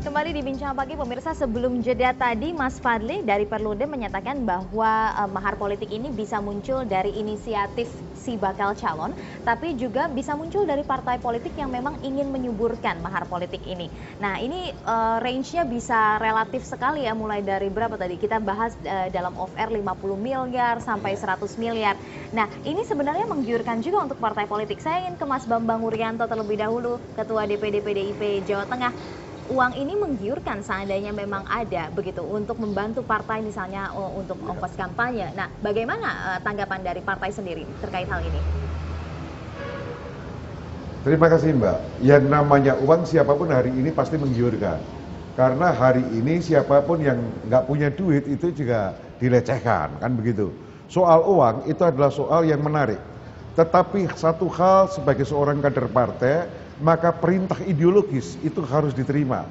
Kembali di Bincang Pagi pemirsa, sebelum jeda tadi Mas Fadli dari Perludem menyatakan bahwa mahar politik ini bisa muncul dari inisiatif si bakal calon, tapi juga bisa muncul dari partai politik yang memang ingin menyuburkan mahar politik ini. Nah ini range-nya bisa relatif sekali ya, mulai dari berapa tadi kita bahas dalam off-air 50 miliar sampai 100 miliar. Nah ini sebenarnya menggiurkan juga untuk partai politik. Saya ingin ke Mas Bambang Wuryanto terlebih dahulu, Ketua DPD PDIP Jawa Tengah. Uang ini menggiurkan seandainya memang ada begitu untuk membantu partai misalnya untuk ongkos kampanye. Nah, bagaimana tanggapan dari partai sendiri terkait hal ini? Terima kasih Mbak. Yang namanya uang siapapun hari ini pasti menggiurkan. Karena hari ini siapapun yang nggak punya duit itu juga dilecehkan, kan begitu. Soal uang itu adalah soal yang menarik. Tetapi satu hal sebagai seorang kader partai, maka perintah ideologis itu harus diterima.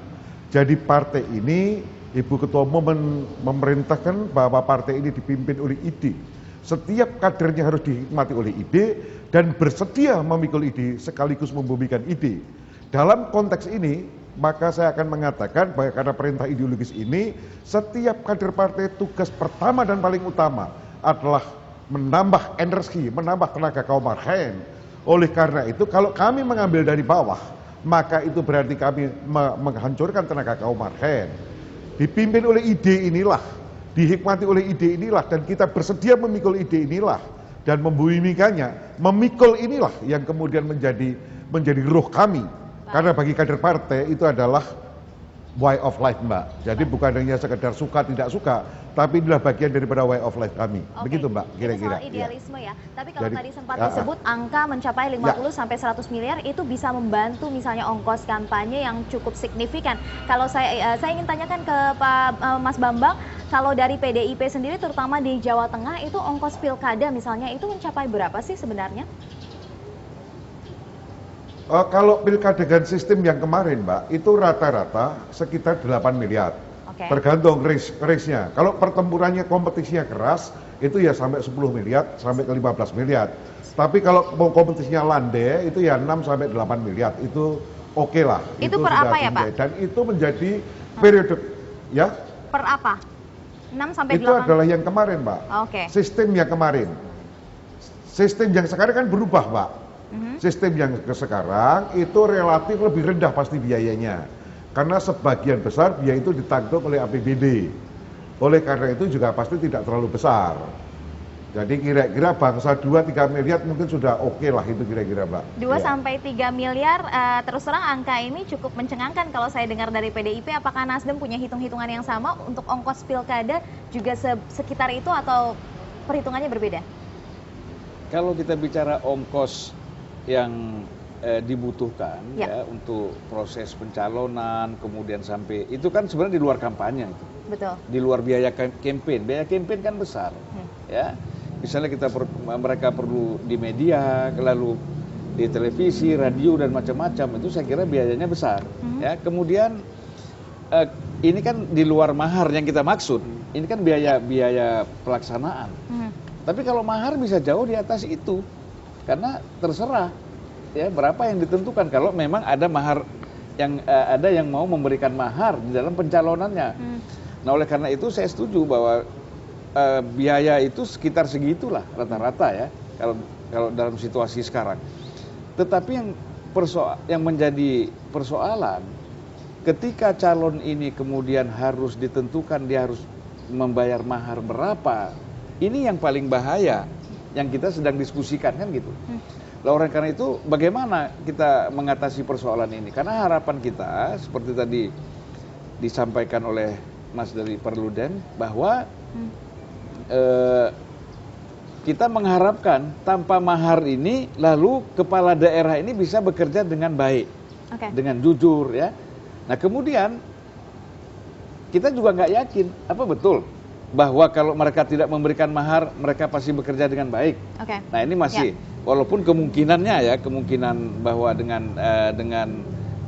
Jadi partai ini, Ibu Ketua Umum memerintahkan bahwa partai ini dipimpin oleh ide. Setiap kadernya harus dihikmati oleh ide dan bersedia memikul ide sekaligus membumikan ide. Dalam konteks ini, maka saya akan mengatakan bahwa karena perintah ideologis ini, setiap kader partai tugas pertama dan paling utama adalah menambah energi, menambah tenaga kaum marhen. Oleh karena itu, kalau kami mengambil dari bawah, maka itu berarti kami menghancurkan tenaga kaum marhen. Dipimpin oleh ide inilah, dihikmati oleh ide inilah, dan kita bersedia memikul ide inilah dan membumikannya. Memikul inilah yang kemudian menjadi roh kami. Karena bagi kader partai itu adalah way of life, Mbak. Jadi bukan hanya sekedar suka tidak suka, tapi inilah bagian daripada way of life kami. Begitu Mbak, kira-kira. Itu soal idealisme ya. Tapi kalau tadi sempat disebut angka mencapai 50 sampai 100 miliar itu bisa membantu misalnya ongkos kampanye yang cukup signifikan. Kalau saya ingin tanyakan ke Pak Mas Bambang, kalau dari PDIP sendiri terutama di Jawa Tengah itu ongkos pilkada misalnya itu mencapai berapa sih sebenarnya? Kalau pilkada dengan sistem yang kemarin Mbak, itu rata-rata sekitar 8 miliar. Tergantung race-nya. Kalau pertempurannya kompetisinya keras, itu ya sampai 10 miliar, sampai ke 15 miliar. Tapi kalau kompetisinya landai, itu ya 6 sampai 8 miliar. Itu oke lah. Itu per apa ya Pak? Dan itu menjadi periode, ya. Per apa? 6 sampai 8? Itu adalah yang kemarin Mbak. Sistem yang kemarin. Sistem yang sekarang kan berubah Mbak. Sistem yang sekarang itu relatif lebih rendah pasti biayanya. Karena sebagian besar biaya itu ditanggung oleh APBD. Oleh karena itu juga pasti tidak terlalu besar. Jadi kira-kira bangsa 2-3 miliar mungkin sudah oke lah itu kira-kira Mbak. 2 sampai 3 miliar, terus terang angka ini cukup mencengangkan kalau saya dengar dari PDIP. Apakah Nasdem punya hitung-hitungan yang sama untuk ongkos pilkada juga sekitar itu atau perhitungannya berbeda? Kalau kita bicara ongkos yang dibutuhkan ya untuk proses pencalonan kemudian sampai itu kan sebenarnya di luar kampanye itu. Betul. Di luar biaya campaign. Biaya campaign kan besar. Ya. Misalnya mereka perlu di media, lalu di televisi, radio dan macam-macam itu saya kira biayanya besar. Ya. Kemudian ini kan di luar mahar yang kita maksud. Ini kan biaya pelaksanaan. Tapi kalau mahar bisa jauh di atas itu. Karena terserah ya berapa yang ditentukan kalau memang ada mahar yang ada yang mau memberikan mahar di dalam pencalonannya. Nah oleh karena itu saya setuju bahwa biaya itu sekitar segitulah rata-rata ya kalau dalam situasi sekarang. Tetapi yang menjadi persoalan ketika calon ini kemudian harus ditentukan dia harus membayar mahar berapa, ini yang paling bahaya. Yang kita sedang diskusikan kan gitu. Nah, oleh karena itu bagaimana kita mengatasi persoalan ini? Karena harapan kita seperti tadi disampaikan oleh Mas dari Perludem bahwa kita mengharapkan tanpa mahar ini lalu kepala daerah ini bisa bekerja dengan baik, dengan jujur ya. Nah kemudian kita juga nggak yakin apa betul bahwa kalau mereka tidak memberikan mahar, mereka pasti bekerja dengan baik. Nah ini masih, walaupun kemungkinannya ya, kemungkinan bahwa dengan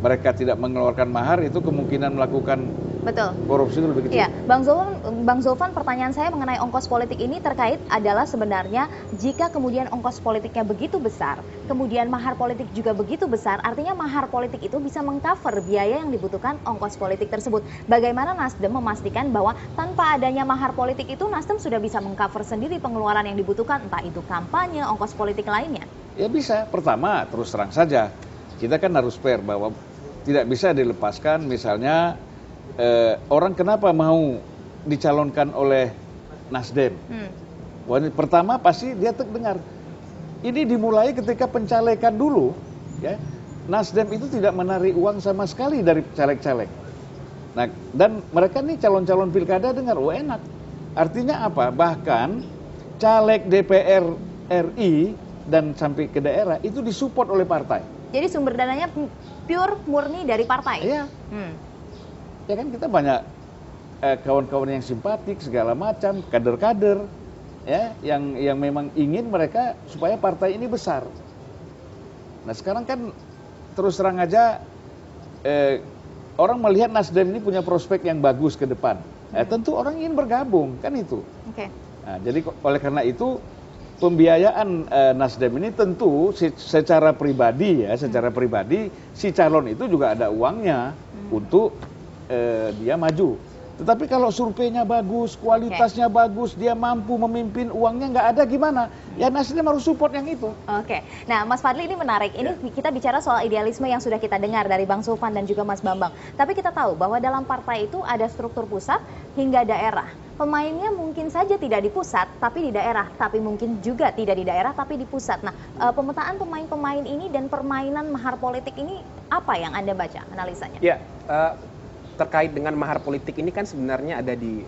mereka tidak mengeluarkan mahar itu kemungkinan melakukan Betul. Korupsi itu lebih kecil. Iya, Bang Zulfan, pertanyaan saya mengenai ongkos politik ini terkait adalah sebenarnya jika kemudian ongkos politiknya begitu besar, kemudian mahar politik juga begitu besar, artinya mahar politik itu bisa mengcover biaya yang dibutuhkan ongkos politik tersebut. Bagaimana Nasdem memastikan bahwa tanpa adanya mahar politik itu Nasdem sudah bisa mengcover sendiri pengeluaran yang dibutuhkan, entah itu kampanye, ongkos politik lainnya? Ya bisa. Pertama, terus terang saja, kita kan harus fair bahwa tidak bisa dilepaskan misalnya orang kenapa mau dicalonkan oleh Nasdem? Pertama pasti dia terdengar. Ini dimulai ketika pencalekan dulu, ya. Nasdem itu tidak menarik uang sama sekali dari caleg-caleg. Nah, dan mereka nih calon-calon pilkada dengar, oh enak. Artinya apa? Bahkan caleg DPR RI dan sampai ke daerah itu disupport oleh partai. Jadi sumber dananya pure murni dari partai? Iya. Ya kan kita banyak kawan-kawan yang simpatik segala macam, kader-kader ya yang memang ingin mereka supaya partai ini besar. Nah sekarang kan terus terang aja orang melihat Nasdem ini punya prospek yang bagus ke depan. Tentu orang ingin bergabung kan itu. Okay. Nah, jadi oleh karena itu pembiayaan Nasdem ini tentu secara pribadi ya, secara pribadi si calon itu juga ada uangnya untuk dia maju. Tetapi kalau surveinya bagus, kualitasnya bagus, dia mampu memimpin, uangnya nggak ada gimana? Ya Nasdem harus support yang itu. Oke. Nah Mas Fadli ini menarik. Ini kita bicara soal idealisme yang sudah kita dengar dari Bang Zulfan dan juga Mas Bambang. Tapi kita tahu bahwa dalam partai itu ada struktur pusat hingga daerah. Pemainnya mungkin saja tidak di pusat, tapi di daerah. Tapi mungkin juga tidak di daerah, tapi di pusat. Nah, pemetaan pemain-pemain ini dan permainan mahar politik ini apa yang Anda baca analisanya? Ya, terkait dengan mahar politik ini kan sebenarnya ada di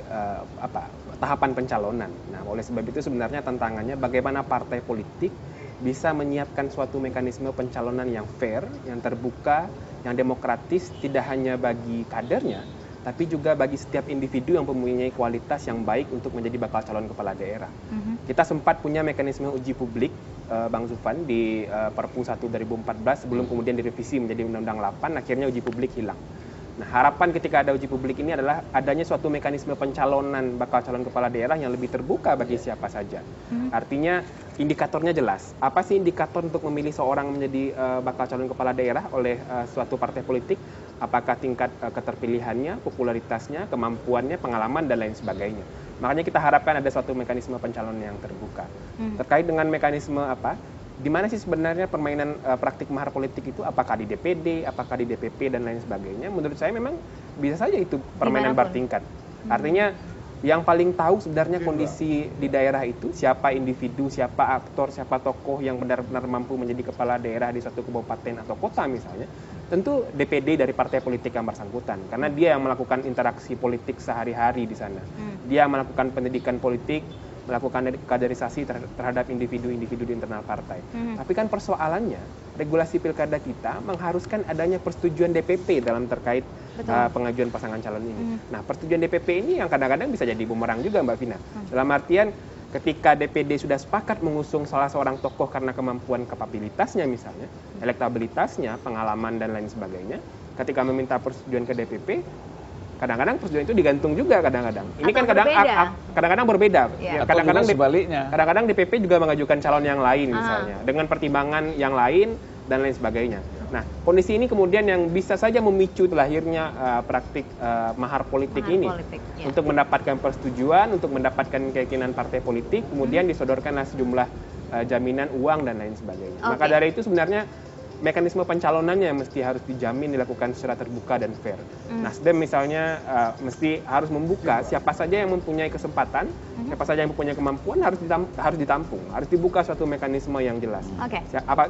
tahapan pencalonan. Nah, oleh sebab itu sebenarnya tantangannya bagaimana partai politik bisa menyiapkan suatu mekanisme pencalonan yang fair, yang terbuka, yang demokratis, tidak hanya bagi kadernya, tapi juga bagi setiap individu yang mempunyai kualitas yang baik untuk menjadi bakal calon kepala daerah. Kita sempat punya mekanisme uji publik, Bang Zulfan, di Perpu 1 2014 sebelum kemudian direvisi menjadi Undang-Undang 8, akhirnya uji publik hilang. Nah, harapan ketika ada uji publik ini adalah adanya suatu mekanisme pencalonan bakal calon kepala daerah yang lebih terbuka bagi siapa saja. Artinya indikatornya jelas. Apa sih indikator untuk memilih seorang menjadi bakal calon kepala daerah oleh suatu partai politik? Apakah tingkat keterpilihannya, popularitasnya, kemampuannya, pengalaman, dan lain sebagainya. Makanya kita harapkan ada suatu mekanisme pencalonan yang terbuka. Terkait dengan mekanisme di mana sih sebenarnya permainan praktik mahar politik itu, apakah di DPD, apakah di DPP, dan lain sebagainya. Menurut saya memang bisa saja itu permainan bertingkat. Artinya yang paling tahu sebenarnya kondisi di daerah itu, siapa individu, siapa aktor, siapa tokoh yang benar-benar mampu menjadi kepala daerah di suatu kabupaten atau kota misalnya, tentu DPD dari partai politik yang bersangkutan. Karena dia yang melakukan interaksi politik sehari-hari di sana. Dia melakukan pendidikan politik, melakukan kaderisasi terhadap individu-individu di internal partai. Tapi kan persoalannya, regulasi pilkada kita mengharuskan adanya persetujuan DPP dalam terkait pengajuan pasangan calon ini. Nah, persetujuan DPP ini yang kadang-kadang bisa jadi bumerang juga, Mbak Vina. Dalam artian, ketika DPD sudah sepakat mengusung salah seorang tokoh karena kemampuan kapabilitasnya misalnya, elektabilitasnya, pengalaman, dan lain sebagainya, ketika meminta persetujuan ke DPP, kadang-kadang persetujuan itu digantung juga kadang-kadang. Ini kan kadang-kadang berbeda. Kadang-kadang sebaliknya. Kadang-kadang DPP juga mengajukan calon yang lain misalnya dengan pertimbangan yang lain dan lain sebagainya. Nah, kondisi ini kemudian yang bisa saja memicu lahirnya praktik mahar politik ini. Untuk mendapatkan persetujuan, untuk mendapatkan keyakinan partai politik, kemudian disodorkanlah sejumlah jaminan uang dan lain sebagainya. Maka dari itu sebenarnya mekanisme pencalonannya mesti harus dijamin dilakukan secara terbuka dan fair. Nasdem misalnya mesti harus membuka siapa saja yang mempunyai kesempatan, siapa saja yang mempunyai kemampuan harus ditampung, harus dibuka suatu mekanisme yang jelas.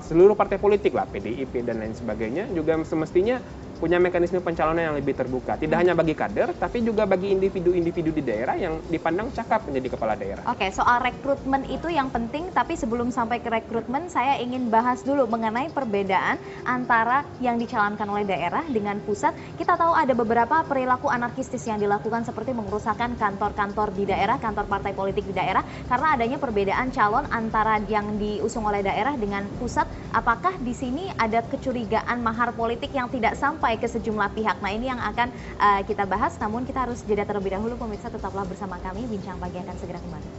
Seluruh partai politik lah, PDIP dan lain sebagainya juga semestinya punya mekanisme pencalonan yang lebih terbuka. Tidak hanya bagi kader, tapi juga bagi individu-individu di daerah yang dipandang cakap menjadi kepala daerah. Oke, soal rekrutmen itu yang penting, tapi sebelum sampai ke rekrutmen, saya ingin bahas dulu mengenai perbedaan antara yang dicalonkan oleh daerah dengan pusat. Kita tahu ada beberapa perilaku anarkistis yang dilakukan seperti mengerusakkan kantor-kantor di daerah, kantor partai politik di daerah, karena adanya perbedaan calon antara yang diusung oleh daerah dengan pusat. Apakah di sini ada kecurigaan mahar politik yang tidak sampai sampai ke sejumlah pihak. Nah ini yang akan kita bahas, namun kita harus jeda terlebih dahulu pemirsa, tetaplah bersama kami, Bincang Pagi akan segera kembali.